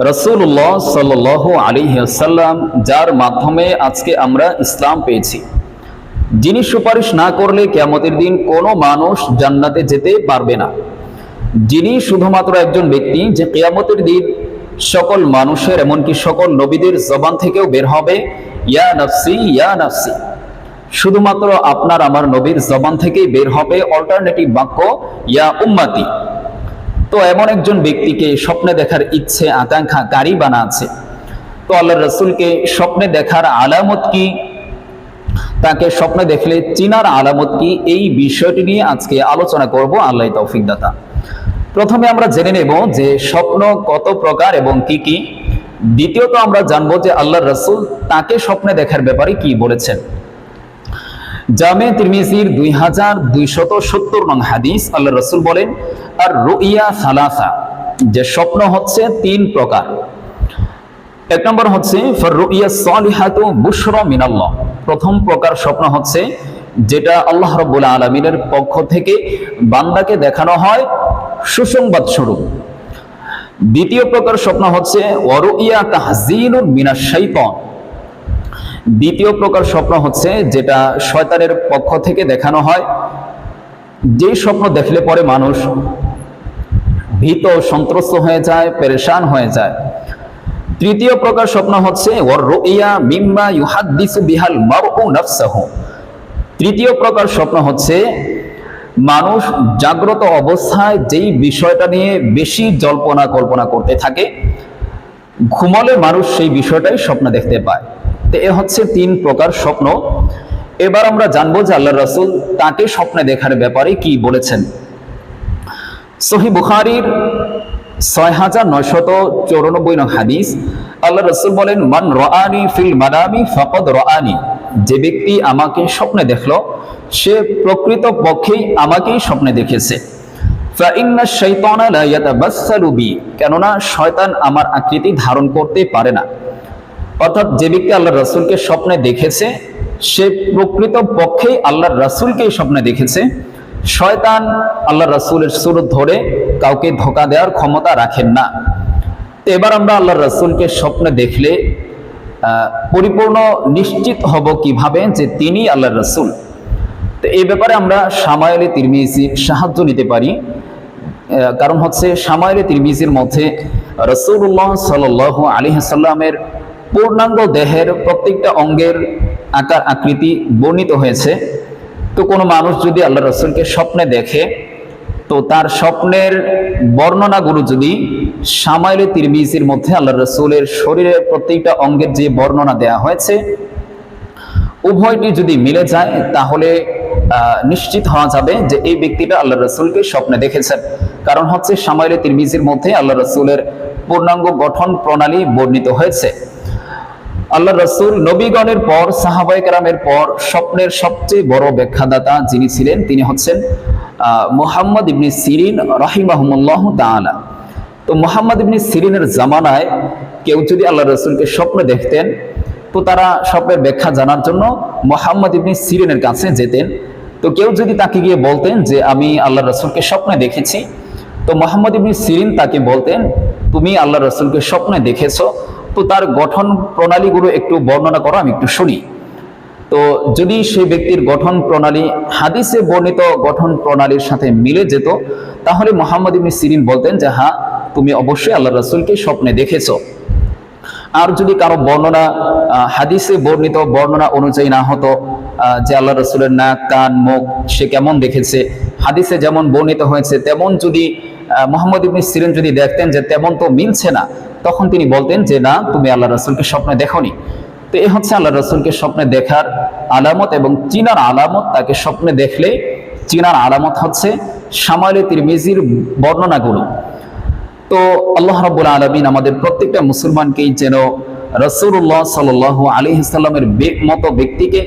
রাসূলুল্লাহ সাল্লাল্লাহু আলাইহি ওয়াসাল্লাম যার মাধ্যমে আজকে আমরা ইসলাম পেয়েছি, যিনি সুপারিশ না করলে কিয়ামতের দিন কোনো মানুষ জান্নাতে যেতে পারবে না। যিনি শুধুমাত্র একজন ব্যক্তি যে কিয়ামতের দিন সকল মানুষের এমনকি সকল নবীদের জবান থেকেও বের হবে ইয়া নাফসি ইয়া নাফসি, শুধুমাত্র আপনার আমার নবীর জবান থেকেই বের হবে অল্টারনেটিভ বাক্য ইয়া উম্মতি। তো এমন একজন ব্যক্তিকে স্বপ্নে দেখার ইচ্ছে আকাঙ্ক্ষা কারি বানা আছে। তো আল্লাহর রাসূলকে স্বপ্নে দেখার আলামত কি, তাকে স্বপ্নে দেখলে চিনার আলামত কি, এই বিষয়টি নিয়ে আজকে আলোচনা করব আল্লাহ তৌফিক দাতা। প্রথমে আমরা জেনে নেব যে স্বপ্ন কত প্রকার এবং কি কি। দ্বিতীয়ত আমরা জানবো যে আল্লাহর রাসূল তাকে স্বপ্নে দেখার ব্যাপারে কি বলেছেন। জামে তিরমিজির 2270 নং হাদিস, আল্লাহর রাসূল বলেন আর রুইয়া সালাসা, যে স্বপ্ন হচ্ছে তিন প্রকার। এক নম্বর হচ্ছে ফার রুইয়া সালিহাতু বুশরা মিনাল্লাহ, প্রথম প্রকার স্বপ্ন হচ্ছে যেটা আল্লাহ রাব্বুল আলামিনের পক্ষ থেকে বান্দাকে দেখানো হয় সুসংবাদ স্বরূপ। দ্বিতীয় প্রকার স্বপ্ন হচ্ছে ওয়া রুইয়া তাহযীনুন মিনাশ শাইতান, দ্বিতীয় প্রকার স্বপ্ন হচ্ছে যেটা শয়তানের পক্ষ থেকে দেখানো হয়, যেই স্বপ্ন দেখলে পরে মানুষ ভীত সন্ত্রস্ত হয়ে যায়, পেরেশান হয়ে যায়। তৃতীয় প্রকার স্বপ্ন হচ্ছে ওয়ার রুইয়া মিম্মা ইউহাদ্দিসু বিহাল মারউ নাফসাহু, তৃতীয় প্রকার স্বপ্ন হচ্ছে মানুষ জাগ্রত অবস্থায় যেই বিষয়টা নিয়ে বেশি জল্পনা কল্পনা করতে থাকে, ঘুমলে মানুষ সেই বিষয়টাই স্বপ্ন দেখতে পায়। তো এ হচ্ছে তিন প্রকার স্বপ্ন। এবার আমরা জানবো যে আল্লাহর রাসূল তাকে স্বপ্নে দেখার ব্যাপারে কি বলেছেন। সহিহ বুখারীর 6994 নং হাদিস, আল্লাহর রাসূল বলেন মান রাআনি ফিল মানামি ফাকাদ রাআনি, যে ব্যক্তি আমাকে স্বপ্নে দেখলো সে প্রকৃত পক্ষেই আমাকেই স্বপ্নে দেখেছে। ফা ইন্না শাইতানা লা ইয়াতাবাসসালু বি, কেননা শয়তান আমার আকৃতি ধারণ করতে পারে না। অর্থাৎ যে ব্যক্তি আল্লাহর রাসূলকে স্বপ্নে দেখেছে সে প্রকৃত পক্ষেই আল্লাহর রাসূলকেই স্বপ্নে দেখেছে। শয়তান আল্লাহর রাসূলের সুরত ধরে কাউকে ধোঁকা দেওয়ার ক্ষমতা রাখেন না। তো এবার আমরা আল্লাহর রাসূলকে স্বপ্নে দেখলে পরিপূর্ণ নিশ্চিত হব কিভাবে যে তিনি আল্লাহর রাসূল। তো এই ব্যাপারে আমরা শামায়েলে তিরমিজির সাহায্য নিতে পারি। কারণ হচ্ছে শামায়েলে তিরমিজির মধ্যে রাসূলুল্লাহ সাল্লাল্লাহু আলাইহি ওয়াসাল্লামের পূর্ণাঙ্গ দেহের প্রত্যেকটা অঙ্গের আকার আকৃতি বর্ণিত হয়েছে। তো কোনো মানুষ যদি আল্লাহ রাসূলকে স্বপ্নে দেখে তো তার স্বপ্নের বর্ণনাগুলো যদি শামায়েলে তিরমিজির মধ্যে আল্লাহ রাসূলের শরীরের প্রত্যেকটা অঙ্গের যে বর্ণনা দেয়া হয়েছে উভয়টি যদি মিলে যায় তাহলে নিশ্চিত হওয়া যাবে যে এই ব্যক্তিটা আল্লাহ রাসূলকে স্বপ্নে দেখেছেন। কারণ হচ্ছে শামায়েলে তিরমিজির মধ্যে আল্লাহ রাসূলের পূর্ণাঙ্গ গঠন প্রণালী বর্ণিত হয়েছে। আল্লাহ রাসূল নবীগণের পর সাহাবায়ে কেরামের পর স্বপ্নের সবচেয়ে বড় ব্যাখ্যাদাতা যিনি ছিলেন তিনি হচ্ছেন মুহাম্মদ ইবনে সিরিন রাহিমাহুল্লাহ তাআলা। তো মুহাম্মদ ইবনে সিরিনের জামানায় কেউ যদি আল্লাহ রাসূলকে স্বপ্নে দেখতেন তো তারা স্বপ্নের ব্যাখ্যা জানার জন্য মুহাম্মদ ইবনে সিরিনের কাছে যেতেন। তো কেউ যদি তাকে গিয়ে বলতেন যে আমি আল্লাহ রাসূলকে স্বপ্নে দেখেছি, তো মুহাম্মদ ইবনে সিরিন তাকে বলতেন তুমি আল্লাহ রাসূলকে স্বপ্নে দেখেছো, তো তার গঠন প্রণালীগুলো একটু বর্ণনা করো, আমি একটু শুনি। তো যদি সেই ব্যক্তির গঠন প্রণালী হাদিসে বর্ণিত গঠন প্রণালীর সাথে মিলে যেত তাহলে মুহাম্মদ ইবনে সিরিন বলতেন যে হ্যাঁ তুমি অবশ্যই আল্লাহ রাসূলকে স্বপ্নে দেখেছো। আর যদি কারো বর্ণনা হাদিসে বর্ণিত বর্ণনা অনুযায়ী না হতো যে আল্লাহ রাসূলের নাক কান মুখ সে কেমন দেখেছে, হাদিসে যেমন বর্ণিত হয়েছে তেমন যদি মুহাম্মদ ইবনে সিরিন যদি দেখতেন যে তেমন তো মিলছে না, তখন তিনি বলতেন যে না তুমি আল্লাহ রাসূলকে স্বপ্নে দেখোনি। তো এই হচ্ছে আল্লাহ রাসূলকে স্বপ্নে দেখার আলামত এবং চিনার আলামত। তাকে স্বপ্নে দেখলে চিনার আলামত হচ্ছে শামায়েলে তিরমিজির বর্ণনাগুলো। তো আল্লাহ রাব্বুল আলামিন আমাদের প্রত্যেকটা মুসলমানকেই যেন রাসূলুল্লাহ সাল্লাল্লাহু আলাইহি ওয়াসাল্লামের মতো ব্যক্তিকে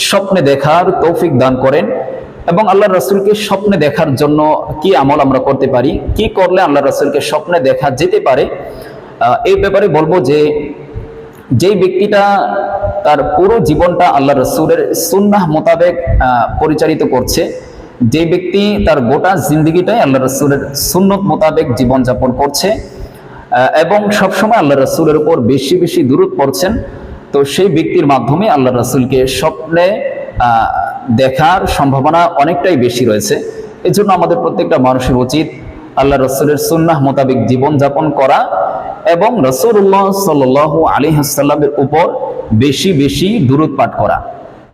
স্বপ্নে দেখার তৌফিক দান করেন। এবং আল্লাহ রাসূলকে স্বপ্নে দেখার জন্য কি আমল আমরা করতে পারি, কি করলে আল্লাহ রাসূলকে স্বপ্নে দেখা যেতে পারে, এই ব্যাপারে বলবো যে যেই ব্যক্তিটা তার পুরো জীবনটা আল্লাহ রাসূলের সুন্নাহ মোতাবেক পরিচালিত করছে, যে ব্যক্তি তার গোটা জিন্দেগিটাই আল্লাহ রাসূলের সুন্নত মোতাবেক জীবনযাপন করছে, এবং সবসময় আল্লাহ রাসূলের উপর বেশি বেশি দুরূদ পড়ছেন, তো সেই ব্যক্তির মাধ্যমে আল্লাহ রাসূলকে স্বপ্নে দেখার সম্ভাবনা অনেকটাই বেশি রয়েছে। এজন্য আমাদের প্রত্যেকটা মানুষের উচিত আল্লাহ রাসূলের সুন্নাহ মোতাবেক জীবনযাপন করা এবং রাসূলুল্লাহ সাল্লাল্লাহু আলাইহি ওয়াসাল্লামের উপর বেশি বেশি দুরূদ পাঠ করা।